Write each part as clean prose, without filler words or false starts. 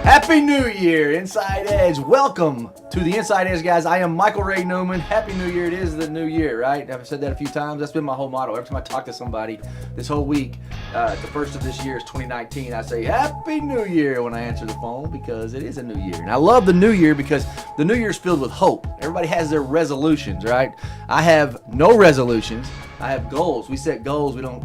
Happy New Year, Inside Edge. Welcome to the Inside Edge, guys. I am Michael Ray Newman. Happy New Year. It is the new year, right? I've said that a few times. That's been my whole motto. Every time I talk to somebody this whole week, the first of this year is 2019, I say Happy New Year when I answer the phone because it is a new year. And I love the new year because the new year is filled with hope. Everybody has their resolutions, right? I have no resolutions. I have goals. We set goals. We don't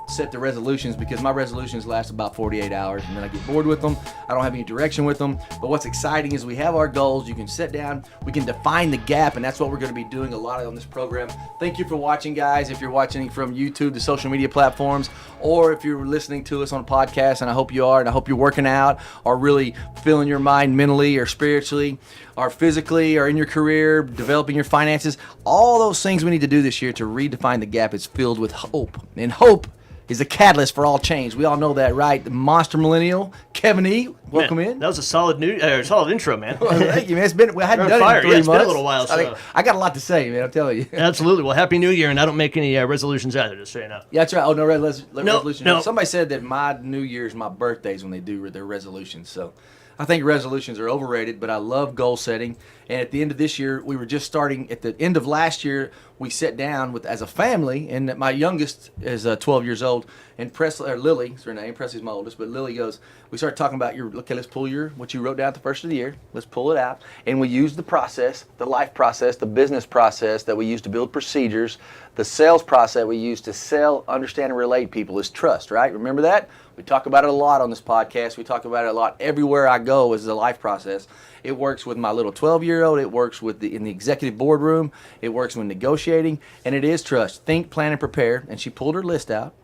set the resolutions because my resolutions last about 48 hours and then I get bored with them. I don't have any direction with them. But what's exciting is we have our goals. You can sit down. We can define the gap, and that's what we're going to be doing a lot on this program. Thank you for watching, guys. If you're watching from YouTube, the social media platforms, or if you're listening to us on a podcast, and I hope you are, and I hope you're working out or really filling your mind mentally or spiritually or physically or in your career, developing your finances. All those things we need to do this year to redefine the gap is filled with hope. And hope is a catalyst for all change. We all know that, right? The monster millennial, Kevin E. Welcome in. That was a solid solid intro, man. Well, thank you, man. I hadn't done it in 3 months. It's been a little while. So. I got a lot to say, man. I'm telling you. Absolutely. Well, Happy New Year, and I don't make any resolutions either, just so you know. Yeah, that's right. Oh, no resolution. No. Somebody said that my New Year's my birthday's when they do their resolutions. So I think resolutions are overrated, but I love goal setting. And at the end of this year, we were just starting. At the end of last year, we sat down as a family, and my youngest is 12 years old, and Lily is her name. Presley's my oldest, but Lily goes. We started talking about let's pull what you wrote down at the first of the year. Let's pull it out, and we used the process, the life process, the business process that we use to build procedures, the sales process we use to sell, understand, and relate people is trust. Right? Remember that? We talk about it a lot on this podcast. We talk about it a lot everywhere I go is the life process. It works with my little 12-year-old. It works in the executive boardroom. It works when negotiating, and it is trust. Think, plan, and prepare. And she pulled her list out,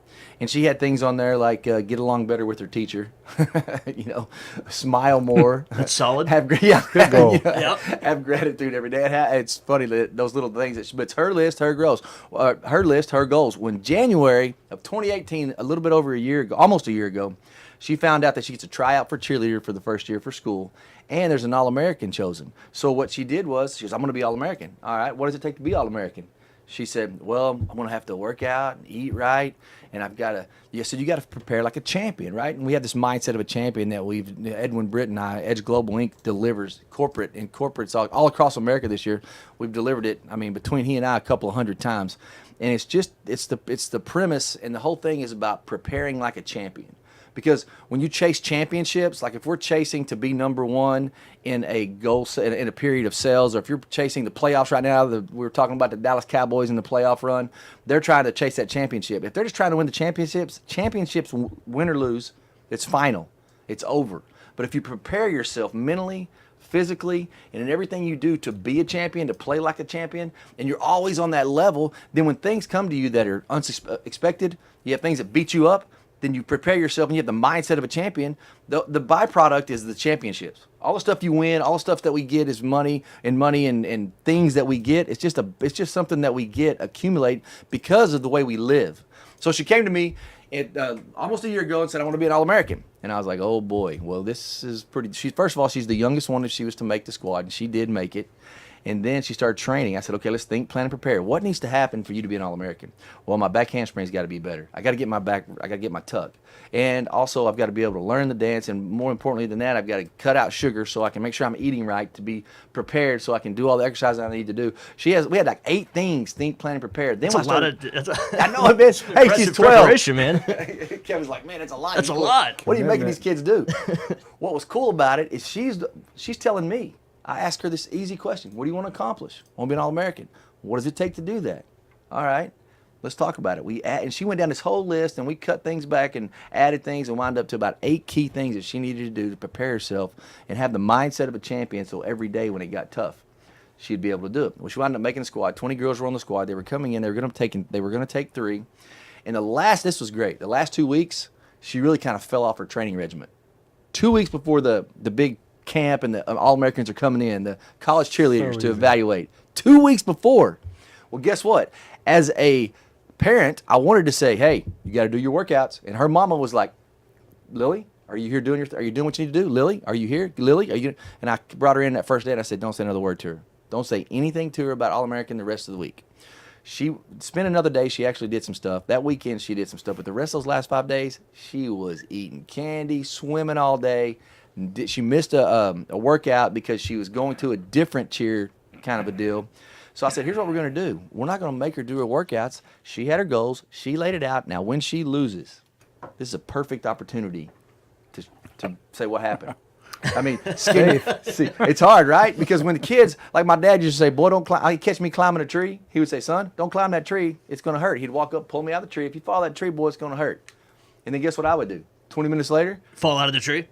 and she had things on there like get along better with her teacher, smile more. That's solid. Good goal. Have gratitude every day. It's funny that those little things. But it's her list, her goals. Her goals. When January of 2018, a little bit over a year ago, almost a year ago, she found out that she gets a tryout for cheerleader for the first year for school, and there's an All-American chosen. So what she did was, she goes, I'm going to be All-American. All right, what does it take to be All-American? She said, well, I'm going to have to work out and eat right, and I've got to, you got to prepare like a champion, right? And we have this mindset of a champion that Edwin Britt and I, Edge Global Inc. delivers corporates all across America this year. We've delivered it, between he and I, a couple of hundred times. And it's the premise, and the whole thing is about preparing like a champion. Because when you chase championships, like if we're chasing to be number one in a goal in a period of sales, or if you're chasing the playoffs right now, we're talking about the Dallas Cowboys in the playoff run, they're trying to chase that championship. If they're just trying to win the championships, win or lose, it's final. It's over. But if you prepare yourself mentally, physically, and in everything you do to be a champion, to play like a champion, and you're always on that level, then when things come to you that are unexpected, you have things that beat you up, then you prepare yourself and you have the mindset of a champion. The byproduct is the championships. All the stuff you win, all the stuff that we get is money and things that we get. It's just something that we accumulate because of the way we live. So she came to me almost a year ago and said, I want to be an All-American. And I was like, oh boy, well this is pretty. First of all, she's the youngest one if she was to make the squad, and she did make it. And then she started training. I said, okay, let's think, plan, and prepare. What needs to happen for you to be an All-American? Well, my back handspring's got to be better. I got to get my tuck. And also, I've got to be able to learn the dance. And more importantly than that, I've got to cut out sugar so I can make sure I'm eating right to be prepared so I can do all the exercises I need to do. We had like 8 things, think, plan, and prepare. Then that's I know it is. Hey, she's 12. Preparation, man. Kevin's like, man, that's a lot. That's a lot. What are you making these kids do? What was cool about it is she's telling me. I asked her this easy question. What do you want to accomplish? I want to be an All-American. What does it take to do that? All right, let's talk about it. And she went down this whole list, and we cut things back and added things and wound up to about 8 key things that she needed to do to prepare herself and have the mindset of a champion so every day when it got tough, she'd be able to do it. Well, she wound up making a squad. 20 girls were on the squad. They were coming in. They were going to take 3. And this was great. The last 2 weeks, she really kind of fell off her training regimen. 2 weeks before the big camp and the All-Americans are coming in, the college cheerleaders to evaluate. 2 weeks before. Well, guess what? As a parent, I wanted to say, hey, you got to do your workouts. And her mama was like, Lily, are you here doing what you need to do? Lily, are you here? Lily, are you? And I brought her in that first day and I said, don't say another word to her. Don't say anything to her about All-American the rest of the week. She spent another day. She actually did some stuff. That weekend, she did some stuff. But the rest of those last 5 days, she was eating candy, swimming all day. She missed a workout because she was going to a different cheer kind of a deal. So I said, here's what we're going to do. We're not going to make her do her workouts. She had her goals. She laid it out. Now, when she loses, this is a perfect opportunity to say what happened. I mean, see, it's hard, right? Because when the kids, like my dad used to say, boy, don't climb. He'd catch me climbing a tree. He would say, son, don't climb that tree. It's going to hurt. He'd walk up, pull me out of the tree. If you fall that tree, boy, it's going to hurt. And then guess what I would do? 20 minutes later. Fall out of the tree?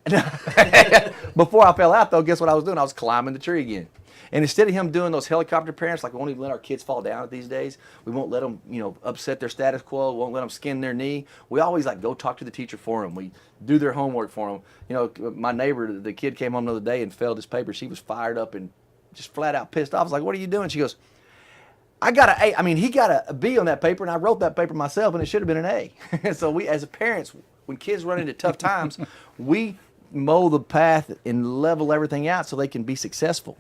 Before I fell out, though, guess what I was doing? I was climbing the tree again. And instead of him doing those helicopter parents, like we won't even let our kids fall down these days. We won't let them, upset their status quo. We won't let them skin their knee. We always go talk to the teacher for them. We do their homework for them. My neighbor, the kid came home the other day and failed his paper. She was fired up and just flat out pissed off. I was like, what are you doing? She goes, I got an A. I mean, he got a B on that paper, and I wrote that paper myself, and it should have been an A. So we, as parents, when kids run into tough times, we mow the path and level everything out so they can be successful.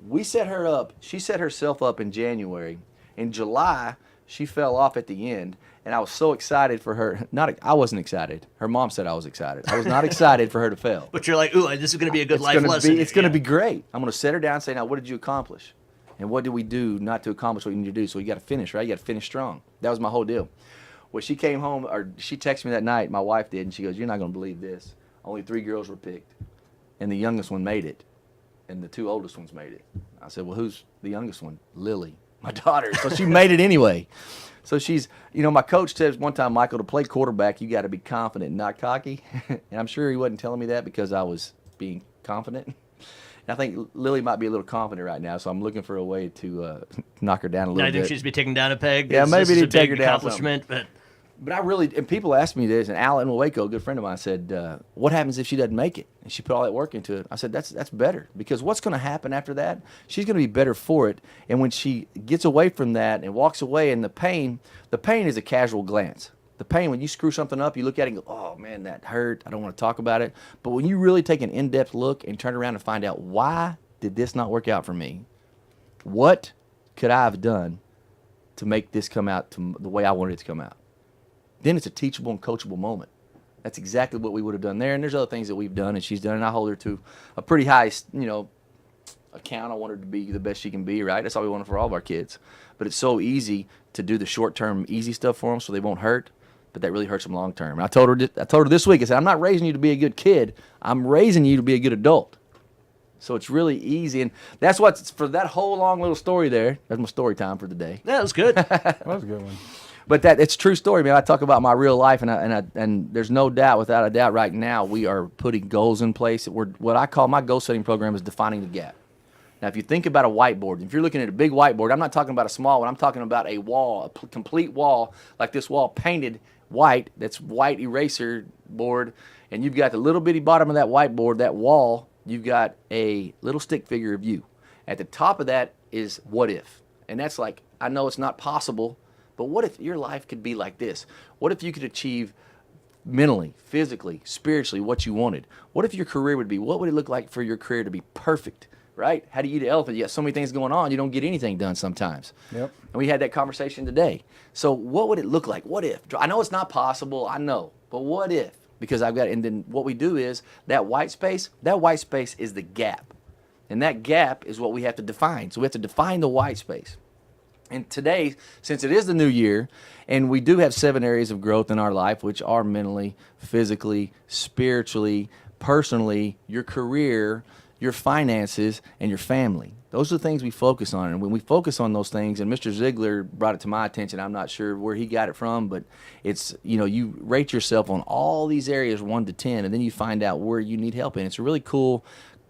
We set her up. She set herself up in January. In July, she fell off at the end, and I was so excited for her. I wasn't excited. Her mom said I was excited. I was not excited for her to fail. But you're like, ooh, this is going to be a good life lesson. It's going to be great. I'm going to set her down and say, now, what did you accomplish? And what did we do not to accomplish what you need to do? So you got to finish, right? You got to finish strong. That was my whole deal. When she came home, or she texted me that night, my wife did, and she goes, you're not going to believe this. Only 3 girls were picked, and the youngest one made it. And the 2 oldest ones made it. I said, well, who's the youngest one? Lily, my daughter. So she made it anyway. So she's, my coach says one time, Michael, to play quarterback, you got to be confident, not cocky. And I'm sure he wasn't telling me that because I was being confident. And I think Lily might be a little confident right now, so I'm looking for a way to knock her down a little bit. I think she's be taken down a peg. Yeah, maybe to take her down accomplishment, But I really, and people ask me this, and Alan Waco, a good friend of mine, said, what happens if she doesn't make it? And she put all that work into it. I said, that's better, because what's going to happen after that? She's going to be better for it. And when she gets away from that and walks away, and the pain is a casual glance. The pain, when you screw something up, you look at it and go, oh, man, that hurt. I don't want to talk about it. But when you really take an in-depth look and turn around and find out, why did this not work out for me? What could I have done to make this come out to the way I wanted it to come out? Then it's a teachable and coachable moment. That's exactly what we would have done there. And there's other things that we've done and she's done, and I hold her to a pretty high, account. I want her to be the best she can be, right? That's all we want for all of our kids. But it's so easy to do the short-term easy stuff for them so they won't hurt, but that really hurts them long-term. And I told her this week, I said, I'm not raising you to be a good kid. I'm raising you to be a good adult. So it's really easy. And that's what's for that whole long little story there. That's my story time for the day. Yeah, that was good. That was a good one. But it's a true story, man. I talk about my real life, and there's no doubt, without a doubt, right now we are putting goals in place. What I call my goal setting program is defining the gap. Now, if you think about a whiteboard, if you're looking at a big whiteboard, I'm not talking about a small one. I'm talking about a wall, a complete wall, like this wall painted white. That's white eraser board, and you've got the little bitty bottom of that whiteboard, that wall. You've got a little stick figure of you. At the top of that is what if, and that's like, I know it's not possible. But what if your life could be like this? What if you could achieve mentally, physically, spiritually what you wanted? What if your career would be? What would it look like for your career to be perfect, right? How do you eat an elephant? You got so many things going on, you don't get anything done sometimes. Yep. And we had that conversation today. So what would it look like? What if? I know it's not possible, I know. But what if? Because and then what we do is that white space is the gap. And that gap is what we have to define. So we have to define the white space. And today, since it is the new year, and we do have 7 areas of growth in our life, which are mentally, physically, spiritually, personally, your career, your finances, and your family. Those are the things we focus on. And when we focus on those things, and Mr. Ziegler brought it to my attention, I'm not sure where he got it from, but it's, you rate yourself on all these areas 1 to 10, and then you find out where you need help in. It's a really cool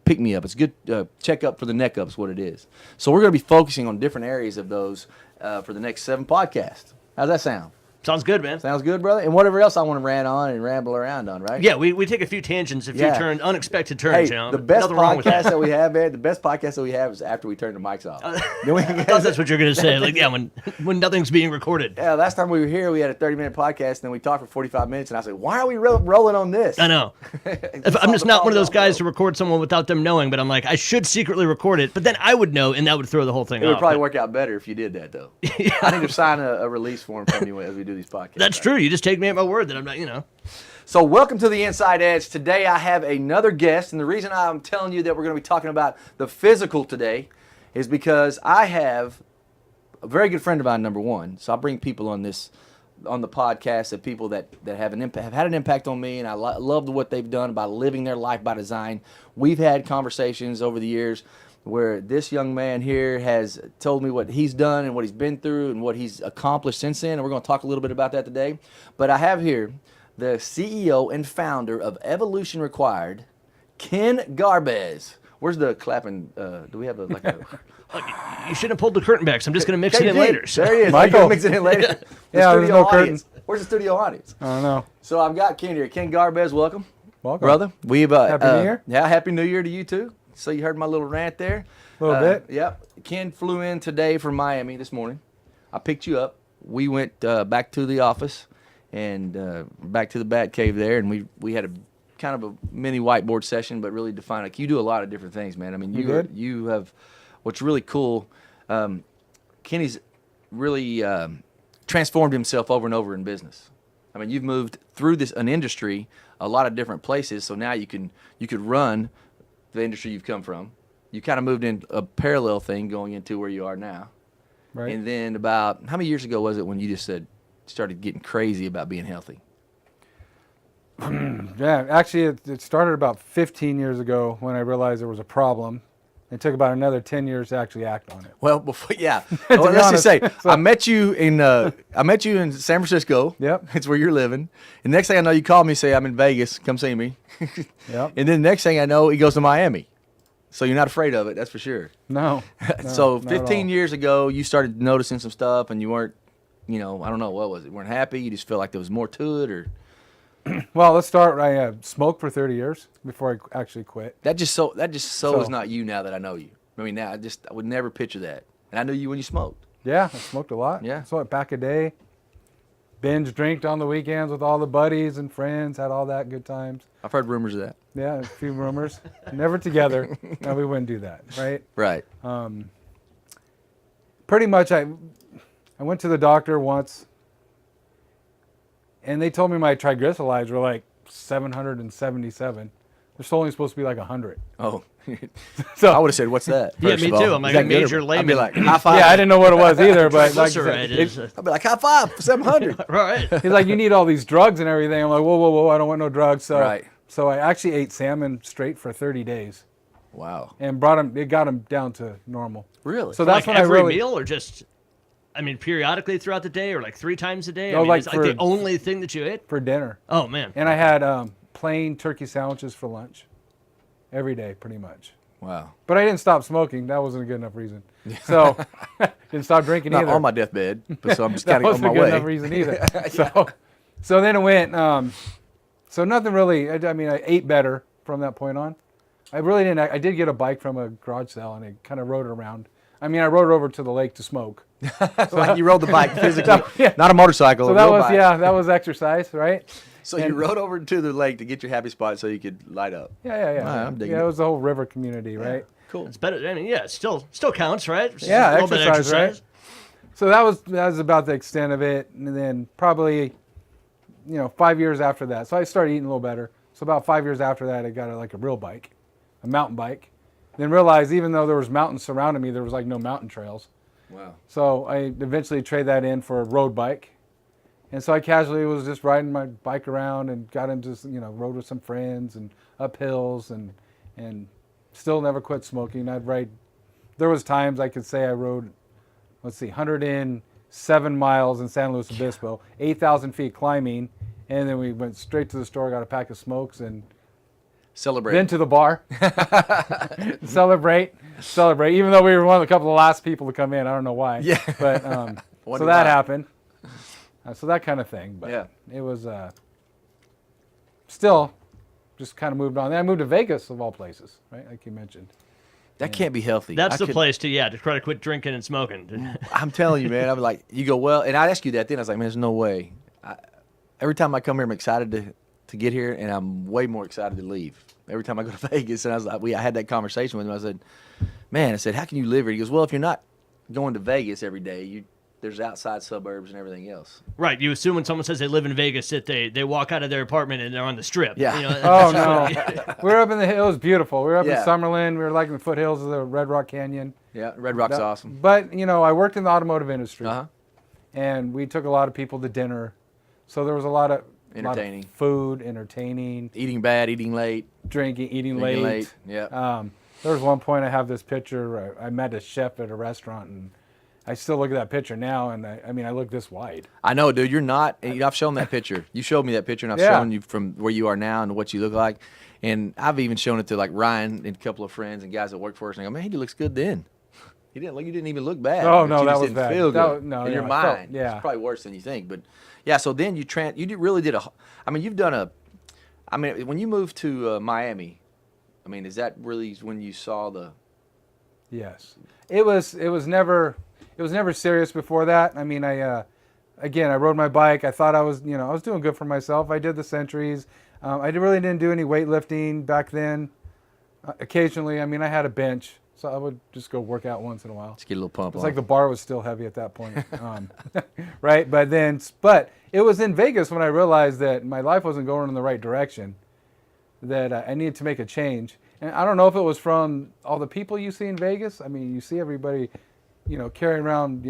pick me up. It's a good check up for the neck up is what it is. So we're going to be focusing on different areas of those for the next 7 podcasts. How's that sound? Sounds good, man. Sounds good, brother. And whatever else I want to rant on and ramble around on, right? Yeah, we take a few tangents, a few unexpected turns. Hey, the best podcast that we have, man, the best podcast that we have is after we turn the mics off. I thought that's what you're going to say. Like, yeah, when nothing's being recorded. Yeah, last time we were here, we had a 30-minute podcast, and then we talked for 45 minutes, and I said, why are we rolling on this? I know. I'm just not one of those guys to record someone without them knowing, but I'm like, I should secretly record it, but then I would know, and that would throw the whole thing off. It would probably work out better if you did that, though. I need to sign a release form from you as we do these podcasts. That's true. You just take me at my word that I'm not, So welcome to the Inside Edge. Today I have another guest, and the reason I'm telling you that we're going to be talking about the physical today is because I have a very good friend of mine, number one. So I bring people on the podcast, that people that have had an impact on me, and I love what they've done by living their life by design. We've had conversations over the years where this young man here has told me what he's done and what he's been through and what he's accomplished since then, and we're going to talk a little bit about that today. But I have here the CEO and founder of Evolution Required, Ken Garbez. Where's the clapping? Do we have You shouldn't have pulled the curtain back, so I'm just going to mix it in KG, later. So. There he is. Michael. Michael. Mix it in later. Yeah, there's no audience. curtain. Where's the studio audience? I don't know. So I've got Ken here. Ken Garbez, welcome. Welcome. Brother. We've Happy New Year. Yeah, Happy New Year to you too. So you heard my little rant there. A little bit. Yep. Ken flew in today from Miami this morning. I picked you up. We went back to the office and back to the Bat Cave there, and we had a kind of a mini whiteboard session, but really define it. You do a lot of different things, man. I mean, you have what's really cool. Kenny's really transformed himself over and over in business. I mean, you've moved through an industry, a lot of different places, so now you could run the industry you've come from. You kind of moved in a parallel thing going into where you are now. Right. And then about how many years ago was it when you just started getting crazy about being healthy? Yeah, actually, it started about 15 years ago when I realized there was a problem. It took about another 10 years to actually act on it. Well, before well, be let's just say honest. I met you in San Francisco. Yep. It's where you're living. And next thing I know, you called me and say I'm in Vegas. Come see me. Yep. And then next thing I know, he goes to Miami. So you're not afraid of it, that's for sure. No. So not at 15 all. years ago, you started noticing some stuff, and you weren't, I don't know, what was it? Weren't happy? You just felt like there was more to it, or Well, let's start. I smoked for 30 years before I actually quit. that just so is So- not you now that I know you. I mean, now I would never picture that. And I knew you when you smoked. Yeah, I smoked a lot. Yeah. So back a day. Binge drinked on the weekends with all the buddies and friends. Had all that good times. I've heard rumors of that. Yeah, a few rumors. Never together. No, we wouldn't do that, right? Right. Pretty much, I went to the doctor once, and they told me my triglycerides were like 777. They're only supposed to be like 100. Oh. So I would have said, "What's that?" Yeah, first me of all. too. I'm like Is a that good? major I'd layman. be like, high five. yeah, I didn't know what it was either, but like, I Triglyceride said, is, I'd be like, high five, 700. right. he's like, you need all these drugs and everything. I'm like, whoa, I don't want no drugs. So, Right. so I actually ate salmon straight for 30 days Wow. and it got him down to normal. Really? So that's like when every I really, meal, or just, periodically throughout the day, or like 3 times a day? No, like it's for- the only thing that you ate? for dinner. Oh, man. And I had plain turkey sandwiches for lunch every day, pretty much. Wow. But I didn't stop smoking. That wasn't a good enough reason. So didn't stop drinking Not either. on my deathbed, but so I'm just That kind of on wasn't my a good way. enough reason either. So then it went. So nothing really. I ate better from that point on. I really didn't. I did get a bike from a garage sale, and I kind of rode it around. I rode it over to the lake to smoke. Like you rode the bike physically, Yeah. not a motorcycle. So a that real was bike. that was exercise, right? So you rode over to the lake to get your happy spot so you could light up. Yeah. Wow, I'm digging Yeah, it. it was the whole river community, right? Cool. It's better. It still counts, right? It's Yeah, a little bit of exercise, right? exercise. So that was about the extent of it, and then probably, 5 years after that. So I started eating a little better. So about 5 years after that, I got a real bike, a mountain bike. Then realized even though there was mountains surrounding me, there was like no mountain trails. Wow. So I eventually traded that in for a road bike. And so I casually was just riding my bike around and got into, rode with some friends and up hills and still never quit smoking. There was times I could say I rode, 107 miles in San Luis Obispo, 8,000 feet climbing. And then we went straight to the store, got a pack of smokes, and Celebrate. then to the bar. Celebrate. Even though we were one of the couple of last people to come in. I don't know why. Yeah. But Wonder so that why. happened. So that kind of thing. But Yeah. it was still just kind of moved on. Then I moved to Vegas, of all places, right? Like you mentioned. That can't be healthy. That's I the could- place to try to quit drinking and smoking. I'm telling you, man. I'm like, you go, well, and I'd ask you that then. I was like, man, there's no way. Every time I come here, I'm excited to get here, and I'm way more excited to leave. Every time I go to Vegas, and I was like, I had that conversation with him. I said, man, how can you live here? He goes, well, if you're not going to Vegas every day, there's outside suburbs and everything else. Right. You assume when someone says they live in Vegas that they walk out of their apartment and they're on the Strip. Yeah. You know, Oh no, we were up in the hill. It was beautiful. We were up in Yeah. Summerlin. We were like in the foothills of the Red Rock Canyon. Yeah, Red Rock's awesome. But I worked in the automotive industry, Uh huh. and we took a lot of people to dinner. So there was a lot of Entertaining. food, entertaining, Eating bad, eating late, drinking, eating drinking late. late. Yeah. There was one point I have this picture. I met a chef at a restaurant, and I still look at that picture now, and I look this wide. I know, dude. You're not. And I've shown that picture. You showed me that picture, and I've Yeah. shown you from where you are now and what you look like. And I've even shown it to like Ryan and a couple of friends and guys that work for us. And I go, man, he looks good then. He didn't look. You didn't even look bad. Oh, but no, you that just was didn't bad. feel That good was- no, in your yeah, I felt- mind. yeah. It's probably worse than you think. But yeah. So then really did a. I mean, you've done a. I mean, when you moved to Miami, I mean, is that really when you saw the? Yes, it was never serious before that. I mean, I rode my bike. I thought I was doing good for myself. I did the centuries. I really didn't do any weightlifting back then. Occasionally, I mean, I had a bench, so I would just go work out once in a while. Just get a little pump It's on. like the bar was still heavy at that point, right? But it was in Vegas when I realized that my life wasn't going in the right direction, that I needed to make a change. And I don't know if it was from all the people you see in Vegas. I mean, you see everybody, carrying around,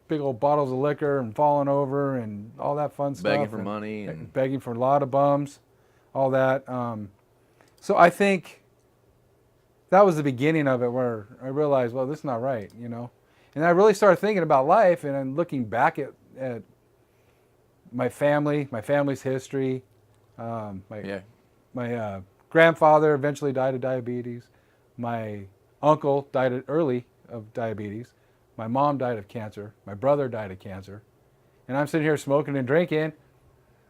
big old bottles of liquor and falling over and all that fun stuff. begging for and money and begging for a lot of bums, all that. So I think that was the beginning of it, where I realized, well, this is not right, And I really started thinking about life, and I'm looking back at my family's history. yeah. My grandfather eventually died of diabetes. My uncle died early of diabetes. My mom died of cancer. My brother died of cancer. And I'm sitting here smoking and drinking.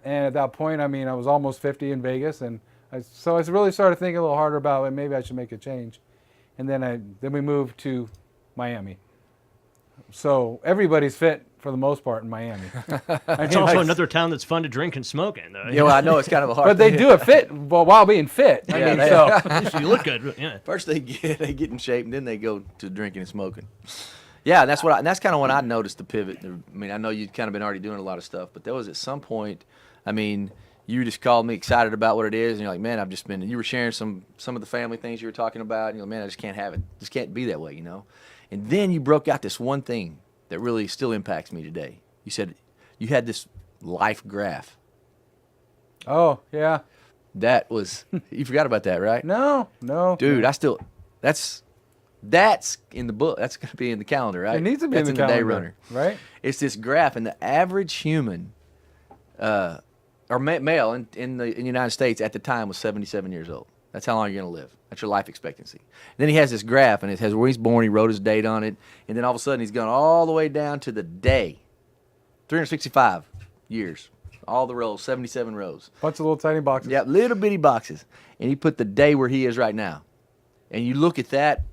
And at that point, I mean, I was almost 50 in Vegas, and so I really started thinking a little harder about, well, maybe I should make a change. And then we moved to Miami. So everybody's fit for the most part in Miami. It's also another town that's fun to drink and smoke in, though. Yeah, well, I know it's kind of a hard. But they do it fit while being fit. I Yeah, mean, they- so You look good. Yeah. First they get in shape, and then they go to drinking and smoking. Yeah, and that's kind of when I noticed the pivot. I mean, I know you'd kind of been already doing a lot of stuff, but there was at some point. I mean, you just called me excited about what it is, and you're like, man, I've just been. You were sharing some of the family things you were talking about, and you're like, man, I just can't have it. Just can't be that way, And then you broke out this one thing that really still impacts me today. You said you had this life graph. oh yeah, That was you forgot about that, right? no, Dude, that's in the book. That's going to be in the calendar, right? it needs to be That's in the Day calendar, Runner. right? It's this graph, and the average human, or male in the United States at the time was 77 years old. That's how long you're going to live. That's your life expectancy. And then he has this graph, and it has where he's born. He wrote his date on it, and then all of a sudden he's gone all the way down to the day, 365 years, all the rows, 77 rows. Bunch of little tiny boxes. Yeah, little bitty boxes, and he put the day where he is right now, and you look at that,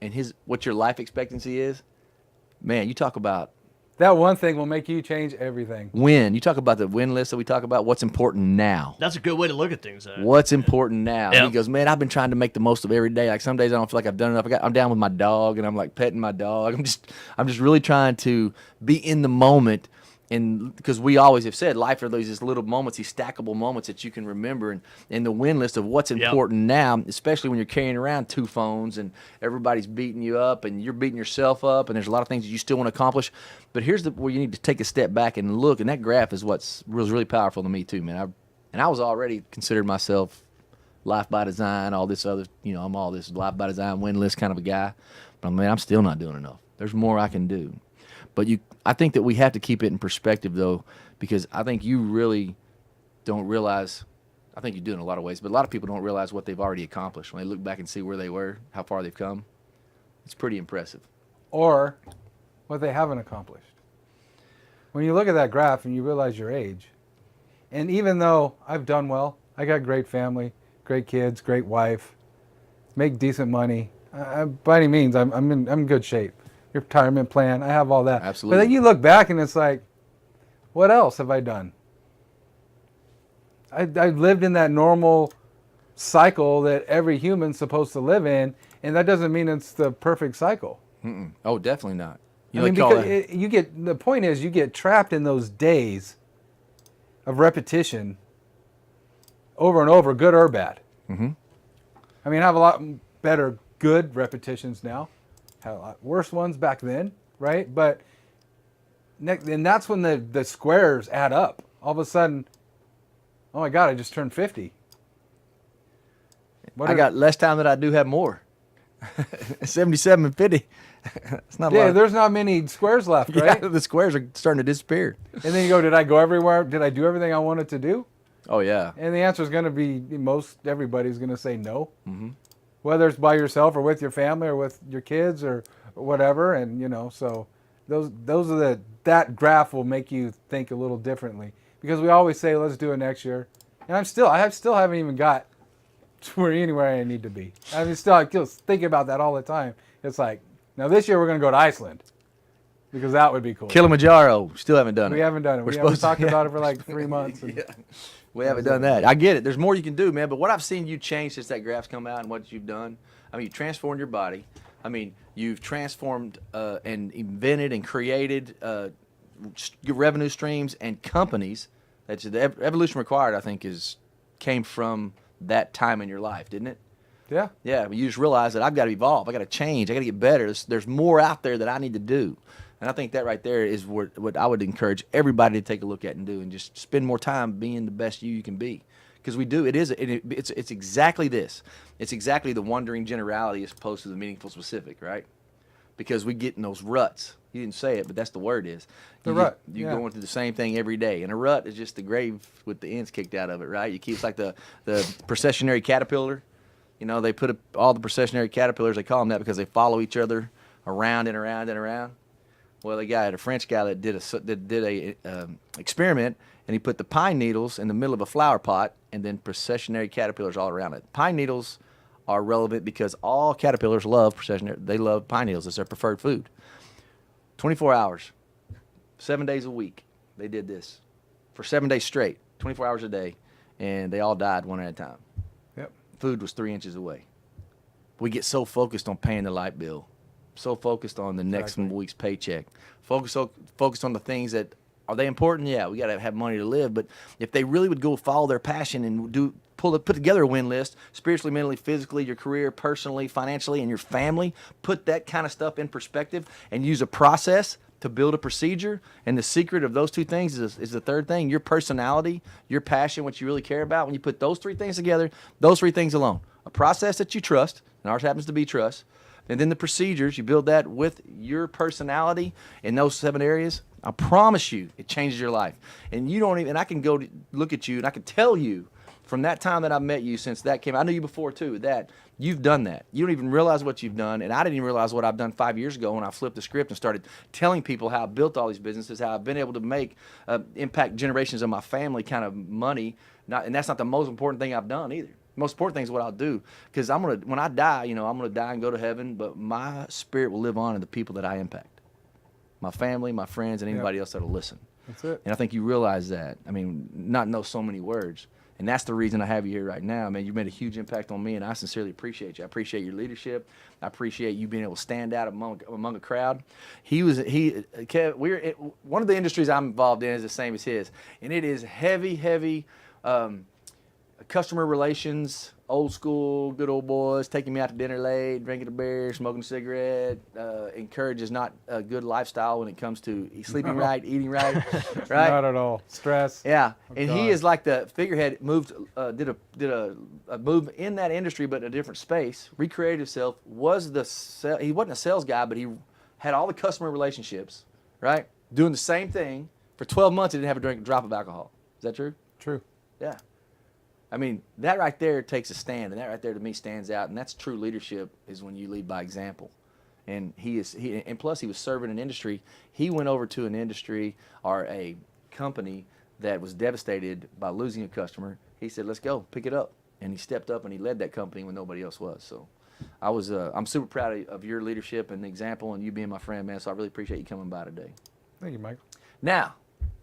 and what your life expectancy is. Man, you talk about That one thing will make you change everything. win. You talk about the win list that we talk about. What's important now? That's a good way to look at things. What's important now? Yeah. He goes, man, I've been trying to make the most of every day. Like some days I don't feel like I've done enough. I'm down with my dog, and I'm like petting my dog. I'm just really trying to be in the moment. And because we always have said life are these little moments, these stackable moments that you can remember, and the win list of what's important now, especially when you're carrying around two phones and everybody's beating you up and you're beating yourself up, and there's a lot of things that you still want to accomplish. But here's where you need to take a step back and look, and that graph is was really powerful to me too, man. I was already considered myself life by design, all this other, I'm all this life by design win list kind of a guy, but man, I'm still not doing enough. There's more I can do. But I think that we have to keep it in perspective, though, because I think you really don't realize. I think you do in a lot of ways, but a lot of people don't realize what they've already accomplished when they look back and see where they were, how far they've come. It's pretty impressive. Or what they haven't accomplished. When you look at that graph and you realize your age, and even though I've done well, I got great family, great kids, great wife, make decent money, by any means, I'm in good shape. Retirement plan, I have all that. Absolutely. But then you look back and it's like, what else have I done? I lived in that normal cycle that every human's supposed to live in, and that doesn't mean it's the perfect cycle. Oh, definitely not. You I mean, call because it- you get the point is you get trapped in those days of repetition over and over, good or bad. Mm-hmm. I mean, I have a lot better good repetitions now. Had a lot worse ones back then, right? But and that's when the squares add up. All of a sudden, oh my God, I just turned 50. I got less time than I do have more. 77 and 50. It's not a Yeah, lot. there's not many squares left, right? Yeah, the squares are starting to disappear. And then you go, did I go everywhere? Did I do everything I wanted to do? Oh yeah. And the answer is going to be everybody's going to say no. Mm-hmm. Whether it's by yourself or with your family or with your kids or whatever. And, so those are that graph will make you think a little differently. Because we always say, let's do it next year. And I still haven't even got to anywhere I need to be. I mean, still, I think about that all the time. It's like, now this year we're going to go to Iceland. Because that would be cool. Kilimanjaro, still haven't done it. We haven't done it. We're We supposed talked to. about it for like 3 months. And, Yeah. We haven't done that. I get it. There's more you can do, man. But what I've seen you change since that graph's come out and what you've done, I mean, you transformed your body. I mean, you've transformed and invented and created revenue streams and companies. That's the evolution required, I think, came from that time in your life, didn't it? yeah. Yeah, but you just realize that I've got to evolve. I got to change. I got to get better. There's more out there that I need to do. And I think that right there is what I would encourage everybody to take a look at and do, and just spend more time being the best you can be. Because we do. It's exactly this. It's exactly the wandering generality as opposed to the meaningful specific, right? Because we get in those ruts. You didn't say it, but that's the word is. The rut, You're yeah. going through the same thing every day. And a rut is just the grave with the ends kicked out of it, right? It's like the processionary caterpillar. They put all the processionary caterpillars, they call them that because they follow each other around and around and around. Well, a French guy that did a experiment, and he put the pine needles in the middle of a flower pot, and then processionary caterpillars all around it. Pine needles are relevant because all caterpillars love they love pine needles. It's their preferred food. 24 hours, 7 days a week, they did this for 7 days straight, 24 hours a day, and they all died one at a time. Yep. Food was 3 inches away. We get so focused on paying the light bill, so focused on the next Exactly. week's paycheck, focused on the things that are they important? Yeah, we got to have money to live. But if they really would go follow their passion and put together a win list, spiritually, mentally, physically, your career, personally, financially, and your family, put that kind of stuff in perspective and use a process to build a procedure. And the secret of those two things is the third thing: your personality, your passion, what you really care about. When you put those three things together, those three things alone, a process that you trust, and ours happens to be trust. And then the procedures, you build that with your personality in those 7 areas. I promise you, it changes your life. And you don't even, and I can go look at you and I can tell you from that time that I met you since that came, I knew you before too, that you've done that. You don't even realize what you've done. And I didn't even realize what I've done 5 years ago when I flipped the script and started telling people how I built all these businesses, how I've been able to make, impact generations of my family kind of money. And that's not the most important thing I've done either. Most important thing is what I'll do, because when I die, I'm gonna die and go to heaven, but my spirit will live on in the people that I impact, my family, my friends, and anybody else that'll listen. That's it. And I think you realize that. I mean, not know so many words, and that's the reason I have you here right now, man. You've made a huge impact on me, and I sincerely appreciate you. I appreciate your leadership. I appreciate you being able to stand out among a crowd. One of the industries I'm involved in is the same as his, and it is heavy. Customer relations, old school, good old boys, taking me out to dinner late, drinking a beer, smoking a cigarette, encourages not a good lifestyle when it comes to sleeping right, eating right, right? Not at all. Stress. Yeah, and he God. is like the figurehead. Did a move in that industry, but in a different space. Recreated himself. He wasn't a sales guy, but he had all the customer relationships, right? Doing the same thing for 12 months. He didn't have a drop of alcohol. Is that true? True. Yeah. I mean, that right there takes a stand, and that right there to me stands out, and that's true leadership is when you lead by example. And and plus he was serving an industry. He went over to an industry or a company that was devastated by losing a customer. He said, "Let's go, pick it up." And he stepped up and he led that company when nobody else was. So I'm super proud of your leadership and the example, and you being my friend, man. So I really appreciate you coming by today. Thank you, Michael. Now,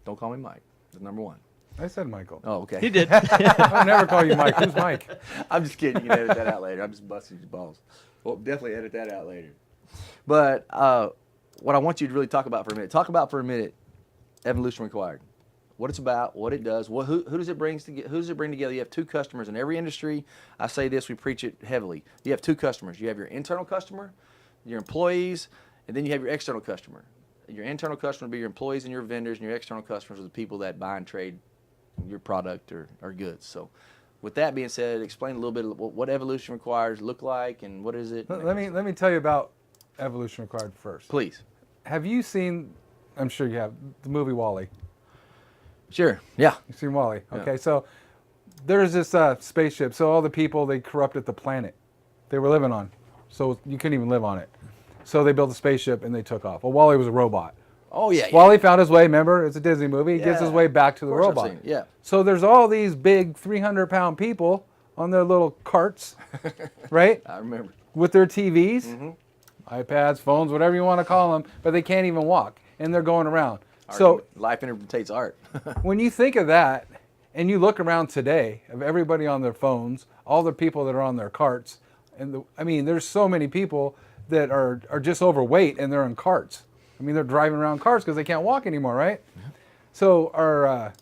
don't call me Mike. That's number one. I said Michael. Oh, okay. He did. I'll never call you Mike. Who's Mike? I'm just kidding. You can edit that out later. I'm just busting your balls. Well, definitely edit that out later. But what I want you to really talk about for a minute. Talk about for a minute Evolution Required. What it's about, what it does, who does it bring together? Who does it bring together? You have two customers in every industry. I say this, we preach it heavily. You have two customers. You have your internal customer, your employees, and then you have your external customer. Your internal customer will be your employees and your vendors, and your external customers are the people that buy and trade your product or goods. So, with that being said, explain a little bit of what Evolution Required look like and what is it. Let me tell you about Evolution Required first. Please. Have you seen? I'm sure you have the movie WALL-E. Sure. Yeah. You've seen WALL-E. Yeah. Okay, so there's this spaceship. So all the people, they corrupted the planet they were living on. So you couldn't even live on it. So they built a spaceship and they took off. Well, WALL-E was a robot. Oh, yeah. WALL-E found his way, remember? It's a Disney movie. He gets his Yeah. way back to the Of course I've robot. seen it, yeah. So there's all these big 300-pound people on their little carts, right? I remember. With their TVs, Mm-hmm. iPads, phones, whatever you want to call them, but they can't even walk. And they're going around. Art, So life imitates art. when you think of that and you look around today of everybody on their phones, all the people that are on their carts, and there's so many people that are just overweight and they're in carts. I mean, they're driving around cars because they can't walk anymore, right? Yeah. So our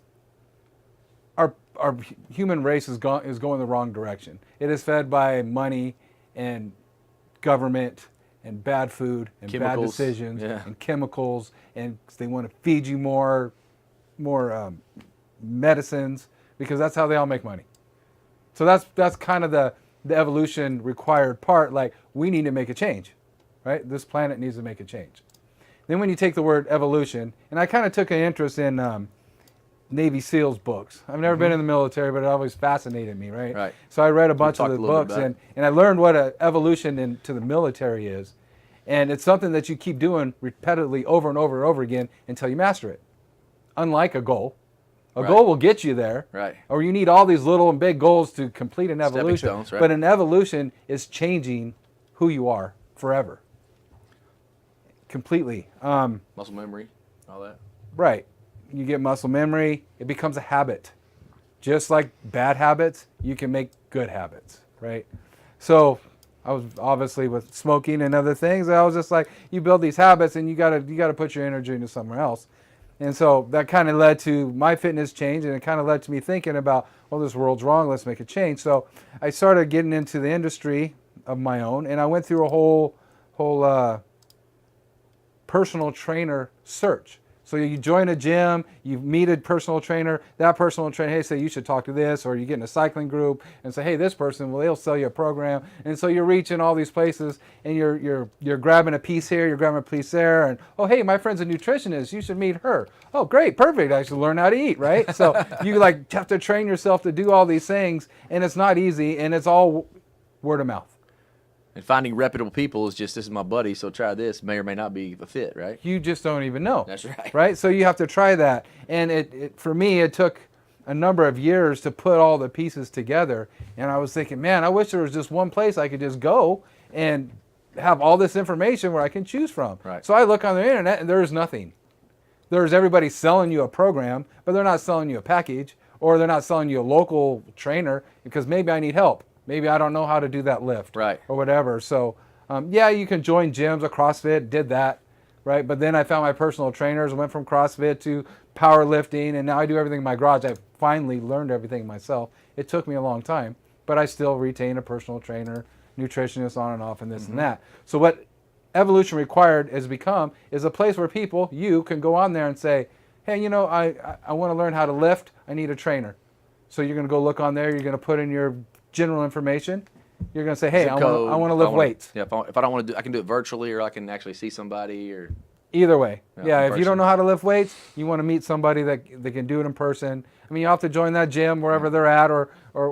human race is going the wrong direction. It is fed by money and government and bad food and bad Chemicals, decisions yeah. and chemicals, and they want to feed you more medicines because that's how they all make money. So that's kind of the evolution required part. Like, we need to make a change, right? This planet needs to make a change. Then when you take the word evolution, and I kind of took an interest in Navy SEALs books. I've never been in the military, but it always fascinated me, right? Right. So I read a bunch of talked the a little bit books, about it. and I learned what an evolution into the military is. And it's something that you keep doing repetitively over and over and over again until you master it. Unlike a goal. A Right. goal will get you there. Right. Or you need all these little and big goals to complete an Stepping evolution. stones, right. But an evolution is changing who you are forever. Completely. Muscle memory, all that. Right. You get muscle memory. It becomes a habit. Just like bad habits, you can make good habits, right? So I was obviously with smoking and other things. I was just like, you build these habits and you gotta put your energy into somewhere else. And so that kind of led to my fitness change, and it kind of led to me thinking about, well, this world's wrong, let's make a change. So I started getting into the industry of my own, and I went through a whole personal trainer search. So you join a gym, you meet a personal trainer, that personal trainer, hey, say you should talk to this, or you get in a cycling group and say, hey, this person, well, they'll sell you a program. And so you're reaching all these places and you're grabbing a piece here, you're grabbing a piece there, and oh, hey, my friend's a nutritionist, you should meet her. Oh, great, perfect, I should learn how to eat, right? So you like have to train yourself to do all these things, and it's not easy, and it's all word of mouth. And finding reputable people is just, this is my buddy, so try this. May or may not be a fit, right? You just don't even know. That's right. Right? So you have to try that. And it for me, it took a number of years to put all the pieces together. And I was thinking, man, I wish there was just one place I could just go and have all this information where I can choose from. Right. So I look on the internet and there's nothing. There's everybody selling you a program, but they're not selling you a package, or they're not selling you a local trainer because maybe I need help. Maybe I don't know how to do that lift, Right. or whatever. So, yeah, you can join gyms, a CrossFit, did that, right? But then I found my personal trainers, went from CrossFit to powerlifting, and now I do everything in my garage. I finally learned everything myself. It took me a long time, but I still retain a personal trainer, nutritionist on and off, and this and that. So what Evolution Required has become is a place where people, you can go on there and say, hey, you know, I want to learn how to lift. I need a trainer. So you're going to go look on there. You're going to put in your general information. You're going to say, hey, I want to lift weights. Yeah, if I don't want to do, I can do it virtually, or I can actually see somebody, or Either way. Yeah, in if you don't person. know how to lift weights, you want to meet somebody that can do it in person. I mean, you have to join that gym wherever they're at, or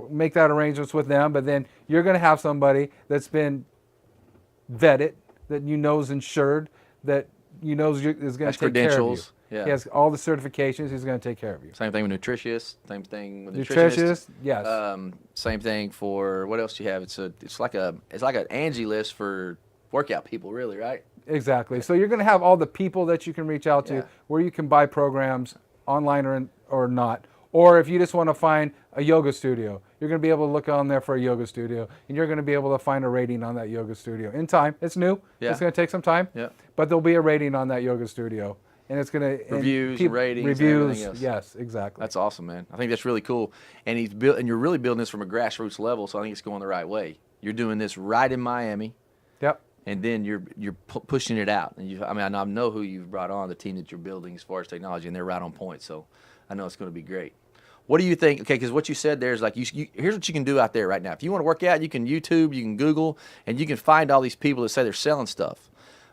make that arrangements with them, but then you're going to have somebody that's been vetted, that you know is insured, that you know is going to Has take care of you. credentials. Yeah. He has all the certifications. He's going to take care of you. Same thing with nutritious. Same thing with Nutritious, yes. Same thing for what else do you have? It's like an Angie list for workout people, really, right? Exactly. So you're going to have all the people that you can reach out to, Yeah. where you can buy programs online or not. Or if you just want to find a yoga studio, you're going to be able to look on there for a yoga studio, and you're going to be able to find a rating on that yoga studio in time. It's new. Yeah. It's going to take some time. Yeah. But there'll be a rating on that yoga studio, and it's going to Reviews and ratings and everything else. Yes, exactly. That's awesome, man. I think that's really cool. And you're really building this from a grassroots level, so I think it's going the right way. You're doing this right in Miami, Yep. and then you're pushing it out. And I know who you've brought on, the team that you're building as far as technology, and they're right on point. So I know it's going to be great. What do you think? Okay, because what you said there is like, here's what you can do out there right now. If you want to work out, you can YouTube, you can Google, and you can find all these people that say they're selling stuff.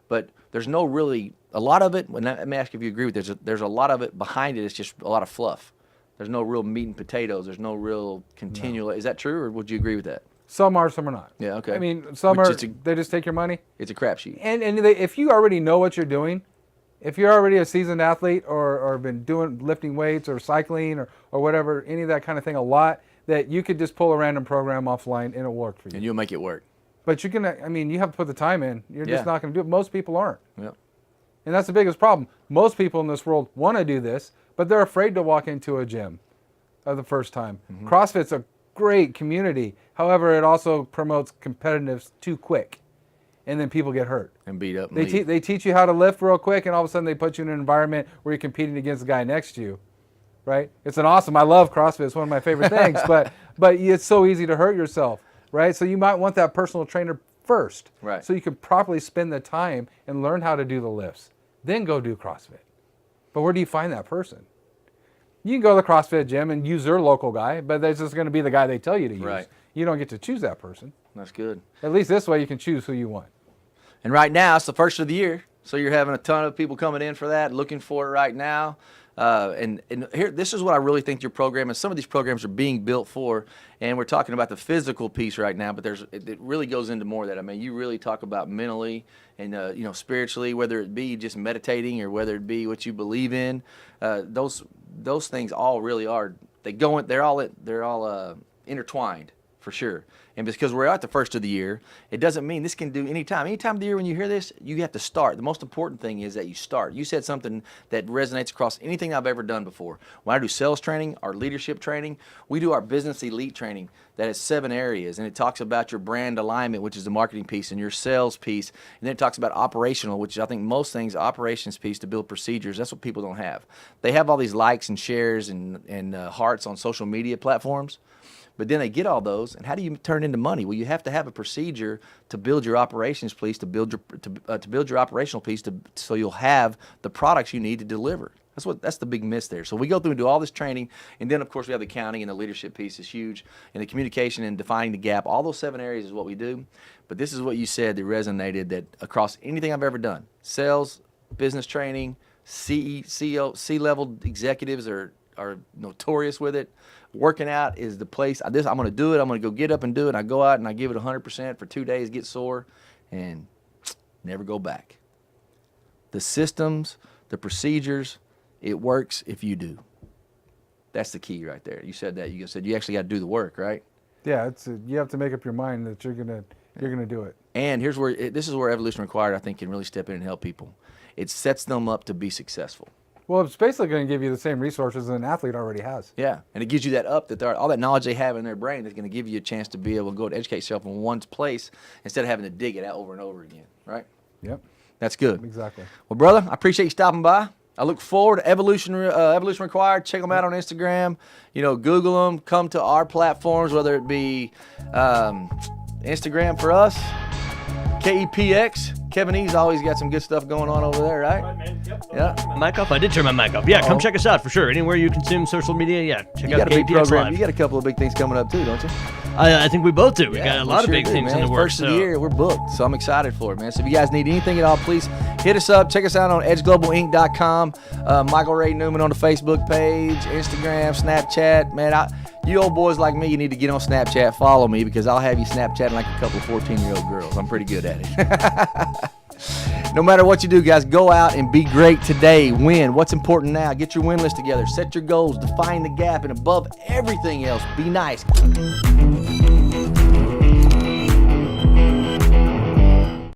But there's no really, a lot of it, let me ask you if you agree with this, there's a lot of it behind it. It's just a lot of fluff. There's no real meat and potatoes. There's no real continual. Is that true, or would you agree with that? Some are, some are not. Yeah, okay. I mean, some Which are, is they just take your money. It's a crapshoot. And if you already know what you're doing, if you're already a seasoned athlete or been lifting weights or cycling or whatever, any of that kind of thing a lot, that you could just pull a random program offline and it'll work for you. And you'll make it work. But you have to put the time in. You're just not going to do it. Most people aren't. Yep. And that's the biggest problem. Most people in this world want to do this, but they're afraid to walk into a gym the first time. Mm-hmm. CrossFit's a great community. However, it also promotes competitiveness too quick. And then people get hurt. And beat up. They teach you how to lift real quick, and all of a sudden they put you in an environment where you're competing against the guy next to you, right? It's I love CrossFit. It's one of my favorite things, but it's so easy to hurt yourself, right? So you might want that personal trainer first, right? So you can properly spend the time and learn how to do the lifts. Then go do CrossFit. But where do you find that person? You can go to the CrossFit gym and use their local guy, but that's just going to be the guy they tell you to use. Right. You don't get to choose that person. That's good. At least this way you can choose who you want. And right now, it's the first of the year, so you're having a ton of people coming in for that, looking for it right now. And here, this is what I really think your program, and some of these programs are being built for, and we're talking about the physical piece right now, but it really goes into more of that. I mean, you really talk about mentally and spiritually, whether it be just meditating or whether it be what you believe in. Those things all really are. They're all intertwined. For sure. And because we're at the first of the year, it doesn't mean this can do any time. Any time of the year when you hear this, you have to start. The most important thing is that you start. You said something that resonates across anything I've ever done before. When I do sales training, our leadership training, we do our business elite training that has 7 areas. And it talks about your brand alignment, which is the marketing piece, and your sales piece. And then it talks about operational, which I think most things, operations piece to build procedures. That's what people don't have. They have all these likes and shares and hearts on social media platforms. But then they get all those, and how do you turn into money? Well, you have to have a procedure to build your operations piece, to build your operational piece, so you'll have the products you need to deliver. That's the big miss there. So we go through and do all this training, and then of course we have the accounting and the leadership piece is huge, and the communication and defining the gap. All those 7 areas is what we do. But this is what you said that resonated, that across anything I've ever done, sales, business training, C-level executives are notorious with it. Working out is the place. I'm going to do it. I'm going to go get up and do it. And I go out and I give it 100% for 2 days, get sore, and never go back. The systems, the procedures, it works if you do. That's the key right there. You said that. You said you actually got to do the work, right? Yeah, you have to make up your mind that you're gonna do it. And this is where Evolution Required, I think, can really step in and help people. It sets them up to be successful. Well, it's basically going to give you the same resources an athlete already has. Yeah, and it gives you that all that knowledge they have in their brain is going to give you a chance to be able to go to educate yourself in one place instead of having to dig it out over and over again, right? Yep. That's good. Exactly. Well, brother, I appreciate you stopping by. I look forward to Evolution Required. Check them out on Instagram. Google them. Come to our platforms, whether it be Instagram for us, KEPX. Kevin E's always got some good stuff going on over there, right? Right, man. Yep. Yeah. Mic off? I did turn my mic off. Yeah, come check us out for sure. Anywhere you consume social media, check You out got a big KPX program. Live. You got a couple of big things coming up too, don't you? I think we both do. We got a lot of sure big do, things man. in the works. First of the year, we're booked, so I'm excited for it, man. So if you guys need anything at all, please hit us up. Check us out on edgeglobalinc.com. Michael Ray Newman on the Facebook page, Instagram, Snapchat. Man, you old boys like me, you need to get on Snapchat. Follow me because I'll have you Snapchatting like a couple of 14-year-old girls. I'm pretty good at it. No matter what you do, guys, go out and be great today. Win. What's important now? Get your win list together. Set your goals. Define the gap. And above everything else, be nice.